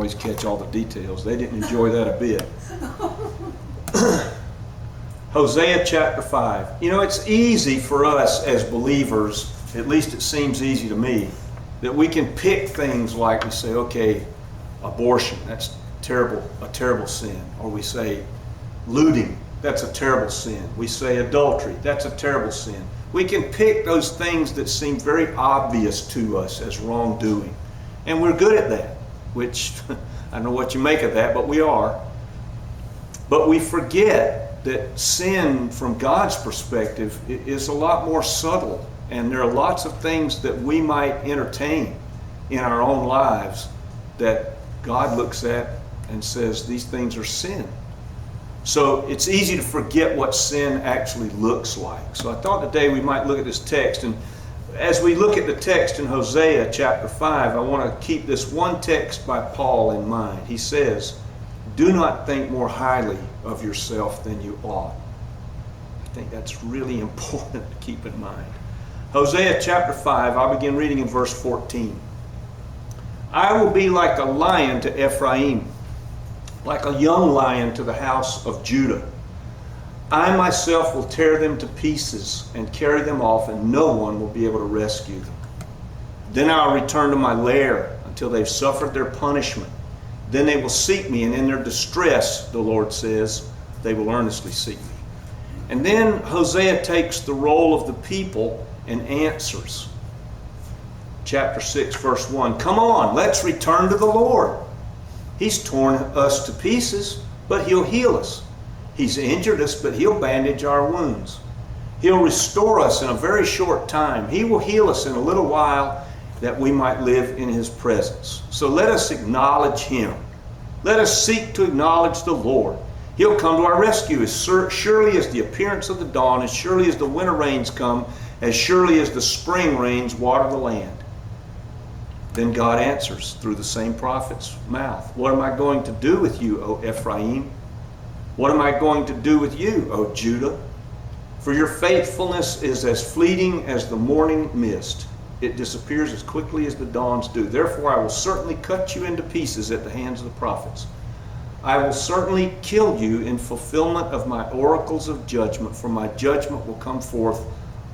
always catch all the details. They didn't enjoy that a bit. Hosea chapter 5. You know, it's easy for us as believers, at least it seems easy to me, that we can pick things like we say, okay, abortion, that's a terrible sin. Or we say looting, that's a terrible sin. We say adultery, that's a terrible sin. We can pick those things that seem very obvious to us as wrongdoing. And we're good at that, which I don't know what you make of that, but we are. But we forget that sin from God's perspective is a lot more subtle, and there are lots of things that we might entertain in our own lives that God looks at and says these things are sin. So it's easy to forget what sin actually looks like. So I thought today we might look at this text, and as we look at the text in Hosea chapter 5, I want to keep this one text by Paul in mind. He says, "Do not think more highly of yourself than you ought." I think that's really important to keep in mind. Hosea chapter 5, I'll begin reading in verse 14. "I will be like a lion to Ephraim, like a young lion to the house of Judah. I myself will tear them to pieces and carry them off, and no one will be able to rescue them. Then I'll return to my lair until they've suffered their punishment. Then they will seek me, and in their distress, the Lord says, they will earnestly seek me." And then Hosea takes the role of the people and answers. Chapter 6, verse 1. "Come on, let's return to the Lord. He's torn us to pieces, but He'll heal us. He's injured us, but He'll bandage our wounds. He'll restore us in a very short time. He will heal us in a little while, that we might live in His presence. So let us acknowledge Him. Let us seek to acknowledge the Lord. He'll come to our rescue as surely as the appearance of the dawn, as surely as the winter rains come, as surely as the spring rains water the land." Then God answers through the same prophet's mouth. "What am I going to do with you, O Ephraim? What am I going to do with you, O Judah? For your faithfulness is as fleeting as the morning mist. It disappears as quickly as the dawns do. Therefore I will certainly cut you into pieces at the hands of the prophets. I will certainly kill you in fulfillment of my oracles of judgment, for my judgment will come forth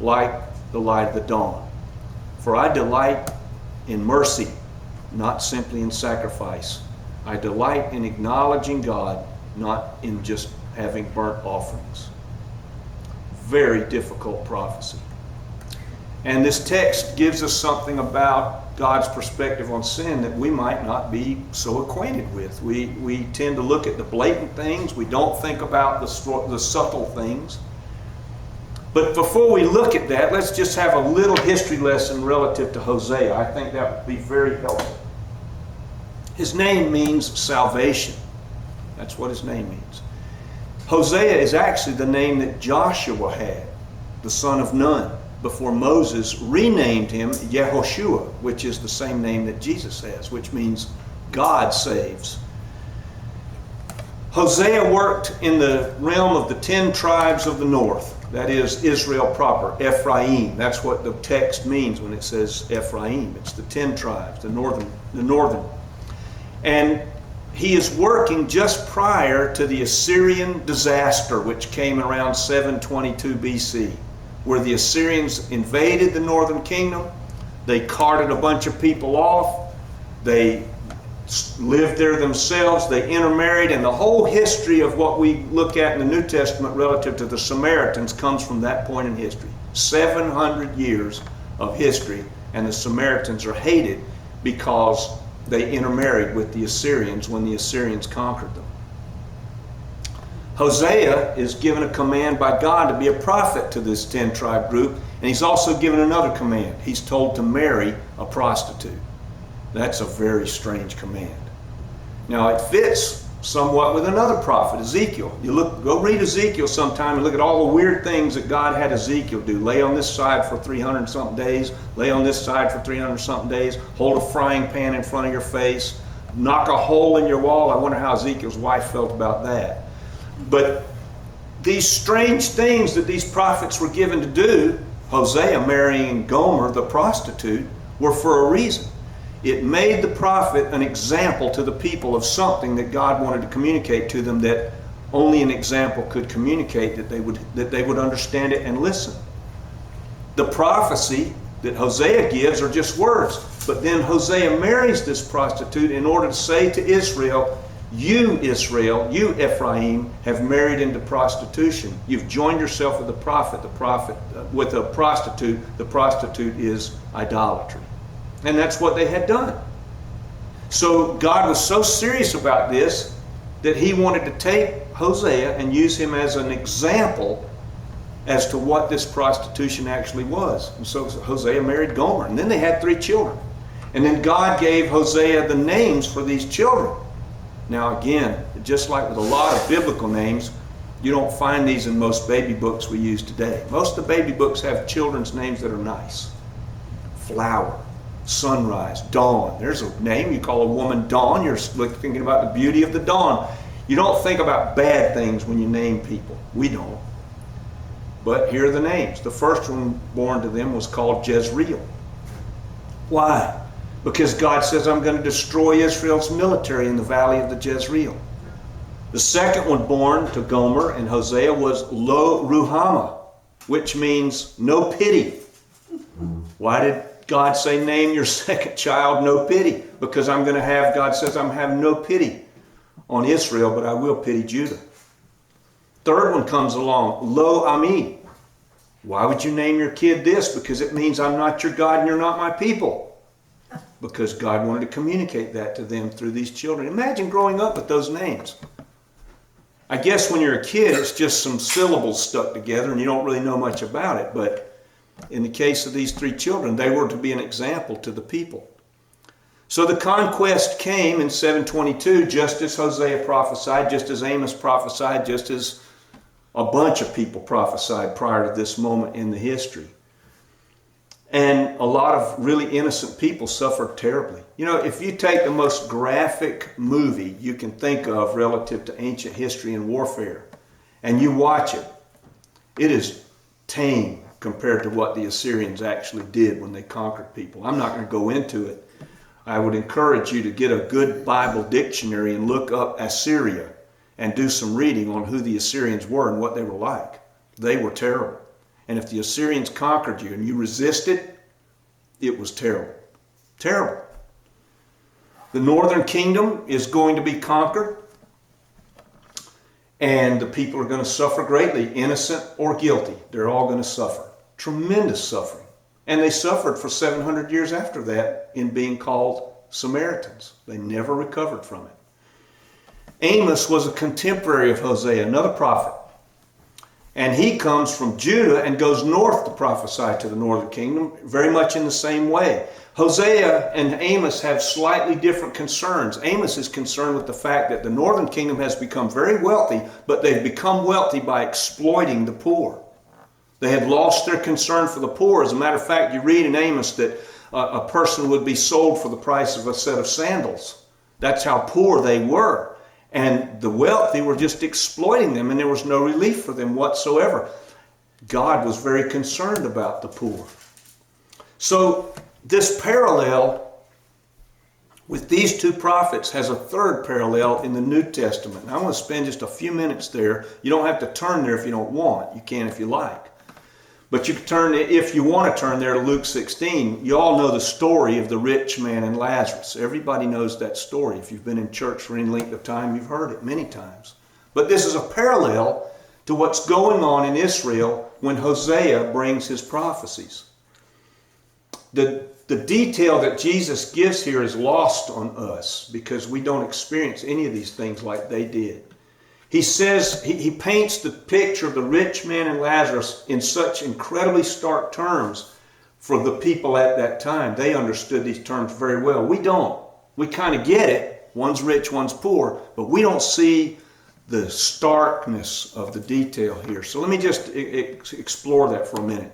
like the light of the dawn. For I delight in mercy, not simply in sacrifice. I delight in acknowledging God, not in just having burnt offerings." Very difficult prophecy. And this text gives us something about God's perspective on sin that we might not be so acquainted with. We tend to look at the blatant things. We don't think about the subtle things. But before we look at that, let's just have a little history lesson relative to Hosea. I think that would be very helpful. His name means salvation. That's what his name means. Hosea is actually the name that Joshua had, the son of Nun, before Moses renamed him Yehoshua, which is the same name that Jesus has, which means God saves. Hosea worked in the realm of the 10 tribes of the north. That is Israel proper, Ephraim. That's what the text means when it says Ephraim. It's the 10 tribes, the northern. And he is working just prior to the Assyrian disaster, which came around 722 BC, where the Assyrians invaded the northern kingdom. They carted a bunch of people off. They lived there themselves. They intermarried, and the whole history of what we look at in the New Testament relative to the Samaritans comes from that point in history. 700 years of history, and the Samaritans are hated because they intermarried with the Assyrians when the Assyrians conquered them. Hosea is given a command by God to be a prophet to this 10-tribe group, and he's also given another command. He's told to marry a prostitute. That's a very strange command. Now it fits somewhat with another prophet, Ezekiel. Go read Ezekiel sometime and look at all the weird things that God had Ezekiel do. Lay on this side for 300 something days, lay on this side for 300 something days, hold a frying pan in front of your face, knock a hole in your wall. I wonder how Ezekiel's wife felt about that. But these strange things that these prophets were given to do, Hosea marrying Gomer, the prostitute, were for a reason. It made the prophet an example to the people of something that God wanted to communicate to them that only an example could communicate, that they would understand it and listen. The prophecy that Hosea gives are just words, but then Hosea marries this prostitute in order to say to Israel, you Ephraim, have married into prostitution. You've joined yourself with with a prostitute. The prostitute is idolatry. And that's what they had done. So God was so serious about this that he wanted to take Hosea and use him as an example as to what this prostitution actually was. And so Hosea married Gomer, and then they had 3 children. And then God gave Hosea the names for these children. Now again, just like with a lot of biblical names, you don't find these in most baby books we use today. Most of the baby books have children's names that are nice. Flower, sunrise, dawn. There's a name. You call a woman Dawn, you're thinking about the beauty of the dawn. You don't think about bad things when you name people. We don't. But here are the names. The first one born to them was called Jezreel. Why? Because God says, I'm going to destroy Israel's military in the valley of the Jezreel. The second one born to Gomer and Hosea was Lo Ruhamah, which means no pity. Why did God say, name your second child no pity? Because God says, I'm having no pity on Israel, but I will pity Judah. Third one comes along, Lo Ami. Why would you name your kid this? Because it means I'm not your God and you're not my people. Because God wanted to communicate that to them through these children. Imagine growing up with those names. I guess when you're a kid, it's just some syllables stuck together and you don't really know much about it. But in the case of these 3 children, they were to be an example to the people. So the conquest came in 722, just as Hosea prophesied, just as Amos prophesied, just as a bunch of people prophesied prior to this moment in the history. And a lot of really innocent people suffered terribly. You know, if you take the most graphic movie you can think of relative to ancient history and warfare, and you watch it, it is tame compared to what the Assyrians actually did when they conquered people. I'm not going to go into it. I would encourage you to get a good Bible dictionary and look up Assyria and do some reading on who the Assyrians were and what they were like. They were terrible. And if the Assyrians conquered you and you resisted, it was terrible. Terrible. The northern kingdom is going to be conquered, and the people are going to suffer greatly, innocent or guilty. They're all going to suffer. Tremendous suffering. And they suffered for 700 years after that in being called Samaritans. They never recovered from it. Amos was a contemporary of Hosea, another prophet. And he comes from Judah and goes north to prophesy to the northern kingdom, very much in the same way. Hosea and Amos have slightly different concerns. Amos is concerned with the fact that the northern kingdom has become very wealthy, but they've become wealthy by exploiting the poor. They had lost their concern for the poor. As a matter of fact, you read in Amos that a person would be sold for the price of a set of sandals. That's how poor they were. And the wealthy were just exploiting them, and there was no relief for them whatsoever. God was very concerned about the poor. So this parallel with these 2 prophets has a third parallel in the New Testament. And I want to spend just a few minutes there. You don't have to turn there if you don't want. You can if you like. But you can turn, if you want to turn there, to Luke 16. You all know the story of the rich man and Lazarus. Everybody knows that story. If you've been in church for any length of time, you've heard it many times. But this is a parallel to what's going on in Israel when Hosea brings his prophecies. The detail that Jesus gives here is lost on us because we don't experience any of these things like they did. He says, he paints the picture of the rich man and Lazarus in such incredibly stark terms for the people at that time. They understood these terms very well. We don't. We kind of get it. One's rich, one's poor, but we don't see the starkness of the detail here. So let me just explore that for a minute.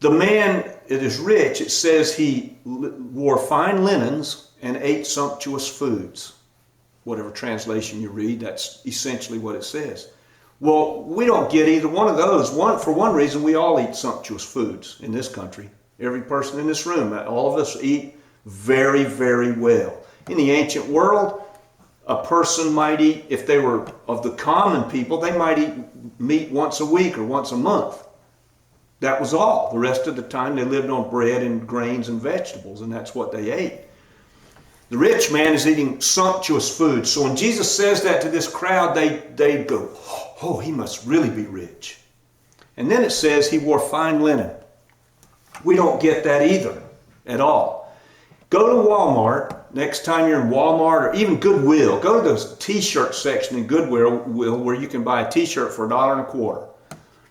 The man that is rich, it says he wore fine linens and ate sumptuous foods. Whatever translation you read, that's essentially what it says. Well, we don't get either one of those. For one reason, we all eat sumptuous foods in this country. Every person in this room, all of us eat very, very well. In the ancient world, a person might eat, if they were of the common people, they might eat meat once a week or once a month. That was all. The rest of the time they lived on bread and grains and vegetables, and that's what they ate. The rich man is eating sumptuous food. So when Jesus says that to this crowd, they go, oh, he must really be rich. And then it says he wore fine linen. We don't get that either at all. Go to Walmart, next time you're in Walmart or even Goodwill, go to the t-shirt section in Goodwill where you can buy a t-shirt for $1.25.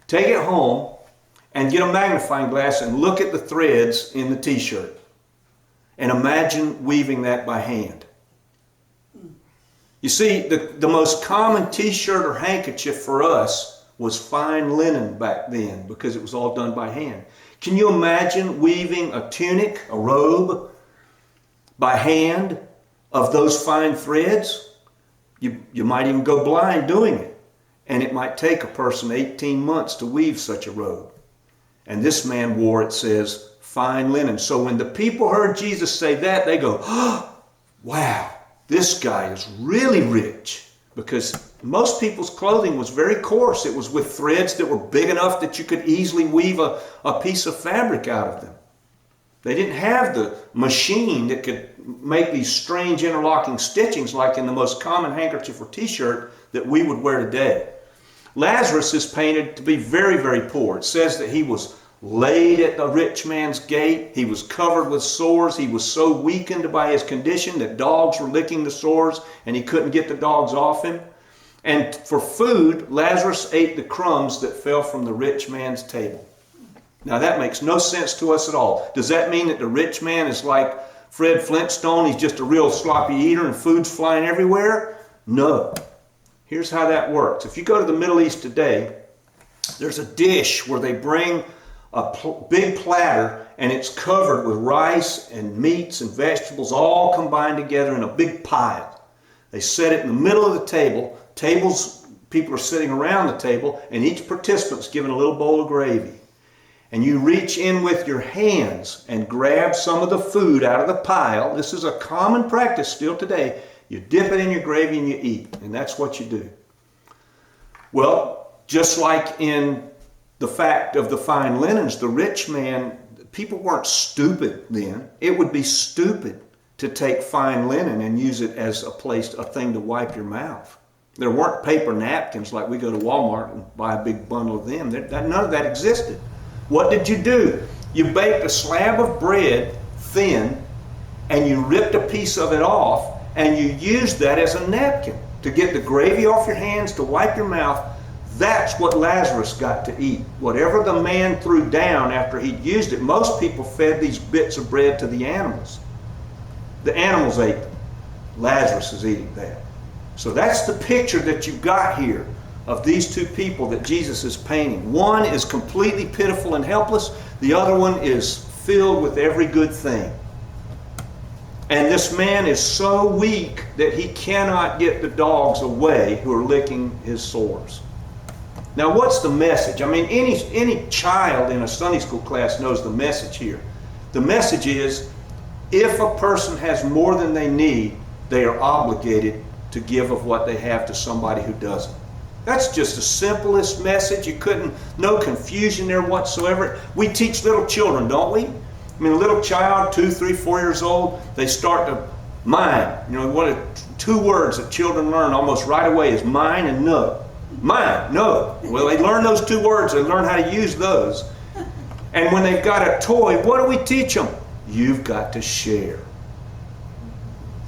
Take it home and get a magnifying glass and look at the threads in the t-shirt. And imagine weaving that by hand. You see, the most common t-shirt or handkerchief for us was fine linen back then because it was all done by hand. Can you imagine weaving a tunic, a robe, by hand of those fine threads? You might even go blind doing it. And it might take a person 18 months to weave such a robe. And this man wore, it says, fine linen. So when the people heard Jesus say that, they go, oh, wow, this guy is really rich. Because most people's clothing was very coarse. It was with threads that were big enough that you could easily weave a piece of fabric out of them. They didn't have the machine that could make these strange interlocking stitchings like in the most common handkerchief or t-shirt that we would wear today. Lazarus is painted to be very, very poor. It says that he was laid at the rich man's gate. He was covered with sores. He was so weakened by his condition that dogs were licking the sores and he couldn't get the dogs off him. And for food, Lazarus ate the crumbs that fell from the rich man's table. Now that makes no sense to us at all. Does that mean that the rich man is like Fred Flintstone? He's just a real sloppy eater and food's flying everywhere? No. Here's how that works. If you go to the Middle East today, there's a dish where they bring a big platter and it's covered with rice and meats and vegetables all combined together in a big pile. They set it in the middle of the table. People are sitting around the table and each participant's given a little bowl of gravy. And you reach in with your hands and grab some of the food out of the pile. This is a common practice still today. You dip it in your gravy and you eat. And that's what you do. Well, just like in the fact of the fine linens, the rich man, people weren't stupid then. It would be stupid to take fine linen and use it as a thing to wipe your mouth. There weren't paper napkins like we go to Walmart and buy a big bundle of them. None of that existed. What did you do? You baked a slab of bread thin and you ripped a piece of it off and you used that as a napkin to get the gravy off your hands, to wipe your mouth. That's what Lazarus got to eat. Whatever the man threw down after he'd used it, most people fed these bits of bread to the animals. The animals ate them. Lazarus is eating that. So that's the picture that you've got here of these two people that Jesus is painting. One is completely pitiful and helpless. The other one is filled with every good thing. And this man is so weak that he cannot get the dogs away who are licking his sores. Now what's the message? I mean, any child in a Sunday school class knows the message here. The message is, if a person has more than they need, they are obligated to give of what they have to somebody who doesn't. That's just the simplest message. No confusion there whatsoever. We teach little children, don't we? I mean, a little child, 2, 3, 4 years old, they start to mine. You know, two words that children learn almost right away is mine and no. Mine, no. Well, they learn those two words. They learn how to use those. And when they've got a toy, what do we teach them? You've got to share.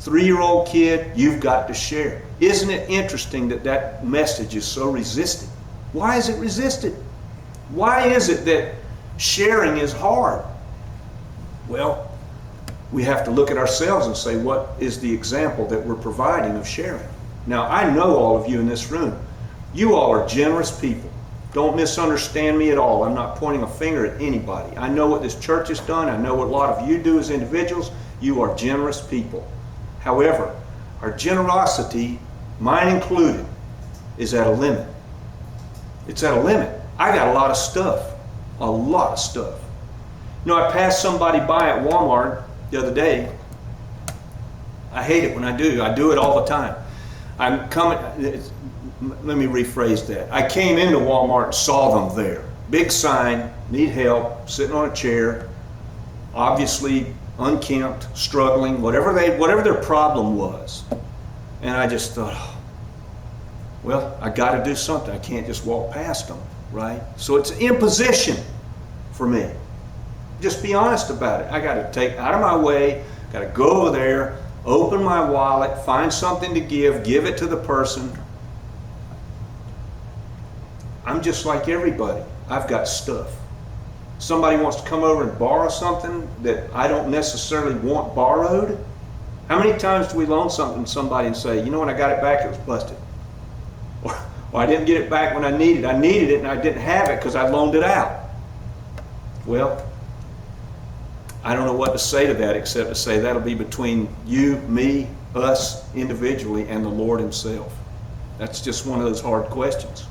3-year-old kid, you've got to share. Isn't it interesting that message is so resisted? Why is it resisted? Why is it that sharing is hard? Well, we have to look at ourselves and say, what is the example that we're providing of sharing? Now, I know all of you in this room. You all are generous people. Don't misunderstand me at all. I'm not pointing a finger at anybody. I know what this church has done. I know what a lot of you do as individuals. You are generous people. However, our generosity, mine included, is at a limit. It's at a limit. I got a lot of stuff. A lot of stuff. You know, I passed somebody by at Walmart the other day. I hate it when I do. I do it all the time. Let me rephrase that. I came into Walmart and saw them there. Big sign, need help, sitting on a chair, obviously unkempt, struggling, whatever their problem was. And I just thought, oh, well, I got to do something. I can't just walk past them, right? So it's imposition for me. Just be honest about it. I got to take out of my way, got to go over there, open my wallet, find something to give it to the person. I'm just like everybody. I've got stuff. Somebody wants to come over and borrow something that I don't necessarily want borrowed. How many times do we loan something to somebody and say, you know, when I got it back, it was busted. Or I didn't get it back when I needed it. I needed it and I didn't have it because I loaned it out. Well, I don't know what to say to that except to say that'll be between you, me, us individually, and the Lord Himself. That's just one of those hard questions.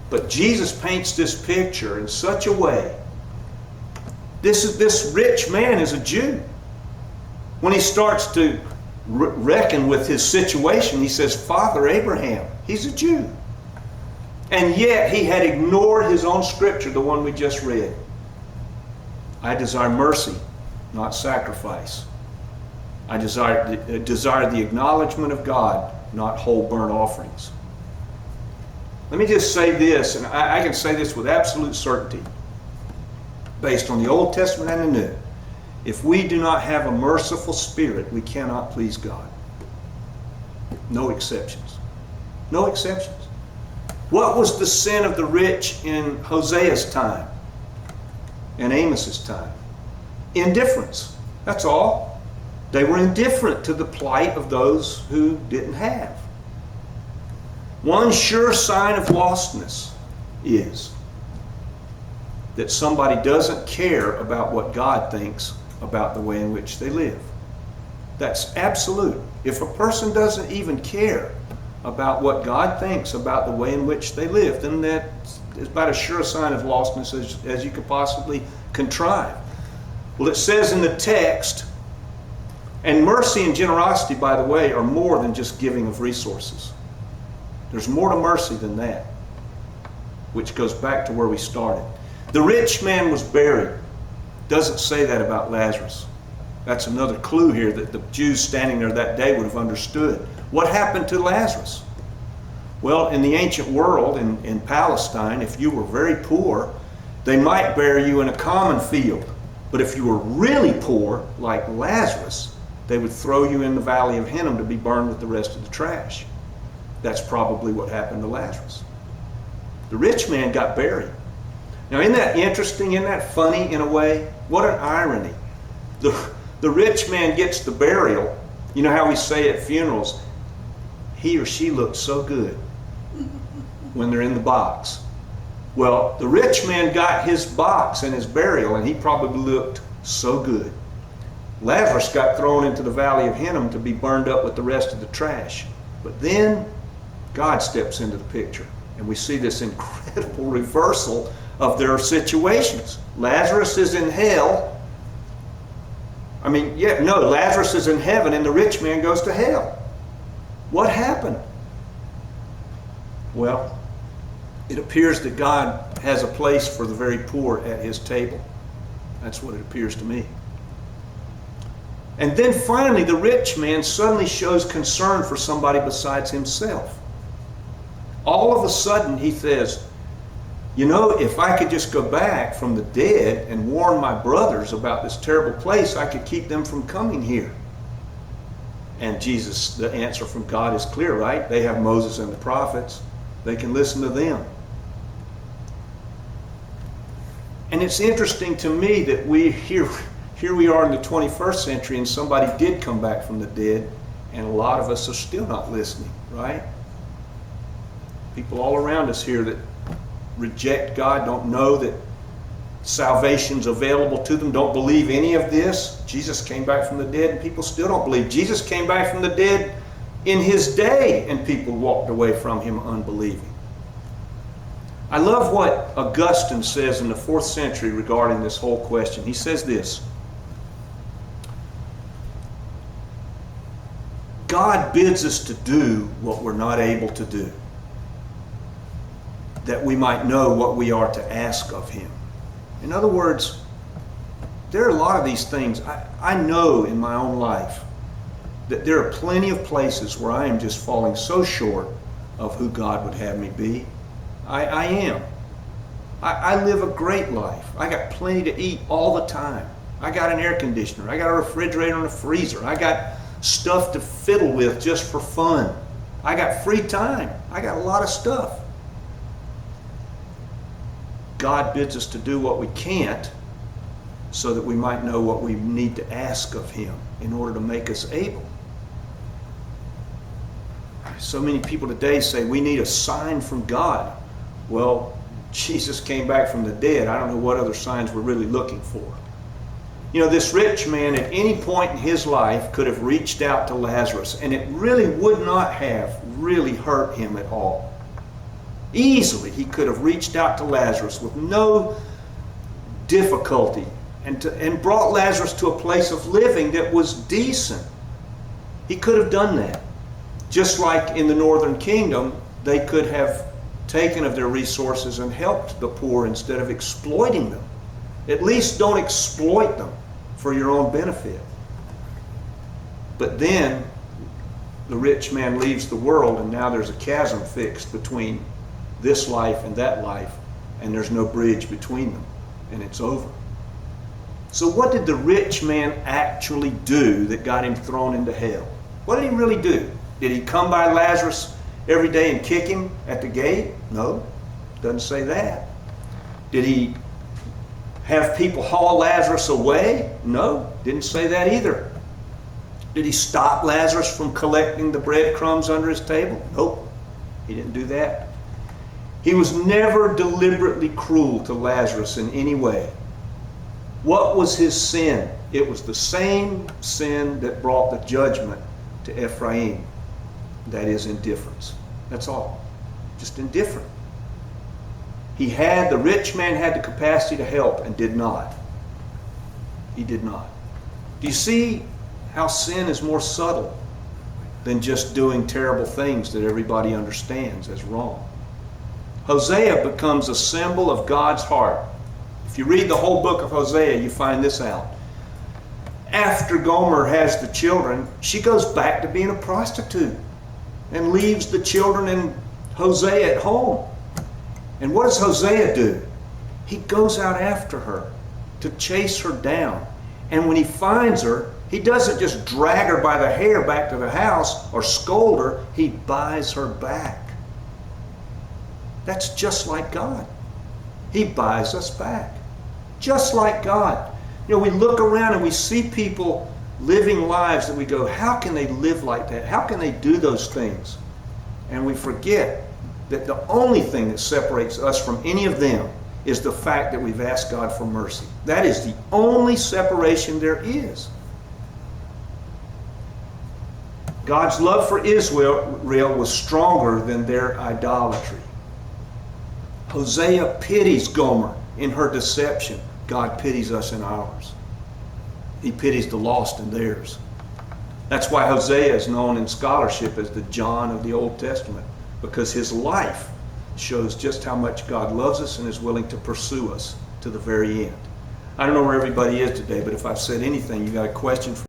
But Jesus paints this picture in such a way. This rich man is a Jew. When he starts to reckon with his situation, he says, Father Abraham. He's a Jew. And yet he had ignored his own scripture, the one we just read. I desire mercy, not sacrifice. I desire the acknowledgement of God, not whole burnt offerings. Let me just say this, and I can say this with absolute certainty, based on the Old Testament and the New. If we do not have a merciful spirit, we cannot please God. No exceptions. No exceptions. What was the sin of the rich in Hosea's time and Amos's time? Indifference. That's all. They were indifferent to the plight of those who didn't have. One sure sign of lostness is that somebody doesn't care about what God thinks about the way in which they live. That's absolute. If a person doesn't even care about what God thinks about the way in which they live, then that is about as sure a sign of lostness as you could possibly contrive. Well, it says in the text, and mercy and generosity, by the way, are more than just giving of resources. There's more to mercy than that, which goes back to where we started. The rich man was buried. Doesn't say that about Lazarus. That's another clue here that the Jews standing there that day would have understood. What happened to Lazarus? Well, in the ancient world, in Palestine, if you were very poor, they might bury you in a common field. But if you were really poor, like Lazarus, they would throw you in the valley of Hinnom to be burned with the rest of the trash. That's probably what happened to Lazarus. The rich man got buried. Now, isn't that interesting? Isn't that funny in a way? What an irony. The rich man gets the burial. You know how we say at funerals, he or she looks so good when they're in the box. Well, the rich man got his box and his burial, and he probably looked so good. Lazarus got thrown into the valley of Hinnom to be burned up with the rest of the trash. But then God steps into the picture, and we see this incredible reversal of their situations. Lazarus is in hell. Lazarus is in heaven, and the rich man goes to hell. What happened? Well, it appears that God has a place for the very poor at His table. That's what it appears to me. And then finally, the rich man suddenly shows concern for somebody besides himself. All of a sudden, he says, you know, if I could just go back from the dead and warn my brothers about this terrible place, I could keep them from coming here. And the answer from God is clear, right? They have Moses and the prophets. They can listen to them. And it's interesting to me that here we are in the 21st century, and somebody did come back from the dead, and a lot of us are still not listening, right? People all around us here that reject God, don't know that salvation's available to them, don't believe any of this. Jesus came back from the dead, and people still don't believe. Jesus came back from the dead in His day, and people walked away from Him unbelieving. I love what Augustine says in the 4th century regarding this whole question. He says this: God bids us to do what we're not able to do, that we might know what we are to ask of Him. In other words, there are a lot of these things. I know in my own life that there are plenty of places where I am just falling so short of who God would have me be. I am. I live a great life. I got plenty to eat all the time. I got an air conditioner. I got a refrigerator and a freezer. I got stuff to fiddle with just for fun. I got free time. I got a lot of stuff. God bids us to do what we can't so that we might know what we need to ask of Him in order to make us able. So many people today say we need a sign from God. Well, Jesus came back from the dead. I don't know what other signs we're really looking for. You know, this rich man at any point in his life could have reached out to Lazarus, and it really would not have really hurt him at all. Easily, he could have reached out to Lazarus with no difficulty and brought Lazarus to a place of living that was decent. He could have done that. Just like in the northern kingdom, they could have taken of their resources and helped the poor instead of exploiting them. At least don't exploit them for your own benefit. But then the rich man leaves the world, and now there's a chasm fixed between this life and that life, and there's no bridge between them, and it's over. So what did the rich man actually do that got him thrown into hell? What did he really do? Did he come by Lazarus every day and kick him at the gate? No, doesn't say that. Did he have people haul Lazarus away? No, didn't say that either. Did he stop Lazarus from collecting the breadcrumbs under his table? Nope, he didn't do that. He was never deliberately cruel to Lazarus in any way. What was his sin? It was the same sin that brought the judgment to Ephraim. That is indifference. That's all. Just indifferent. The rich man had the capacity to help and did not. He did not. Do you see how sin is more subtle than just doing terrible things that everybody understands as wrong? Hosea becomes a symbol of God's heart. If you read the whole book of Hosea, you find this out. After Gomer has the children, she goes back to being a prostitute and leaves the children and Hosea at home. And what does Hosea do? He goes out after her to chase her down. And when he finds her, he doesn't just drag her by the hair back to the house or scold her, he buys her back. That's just like God. He buys us back. Just like God. You know, we look around and we see people living lives that we go, how can they live like that? How can they do those things? And we forget that the only thing that separates us from any of them is the fact that we've asked God for mercy. That is the only separation there is. God's love for Israel was stronger than their idolatry. Hosea pities Gomer in her deception. God pities us in ours. He pities the lost in theirs. That's why Hosea is known in scholarship as the John of the Old Testament, because his life shows just how much God loves us and is willing to pursue us to the very end. I don't know where everybody is today, but if I've said anything, you got a question for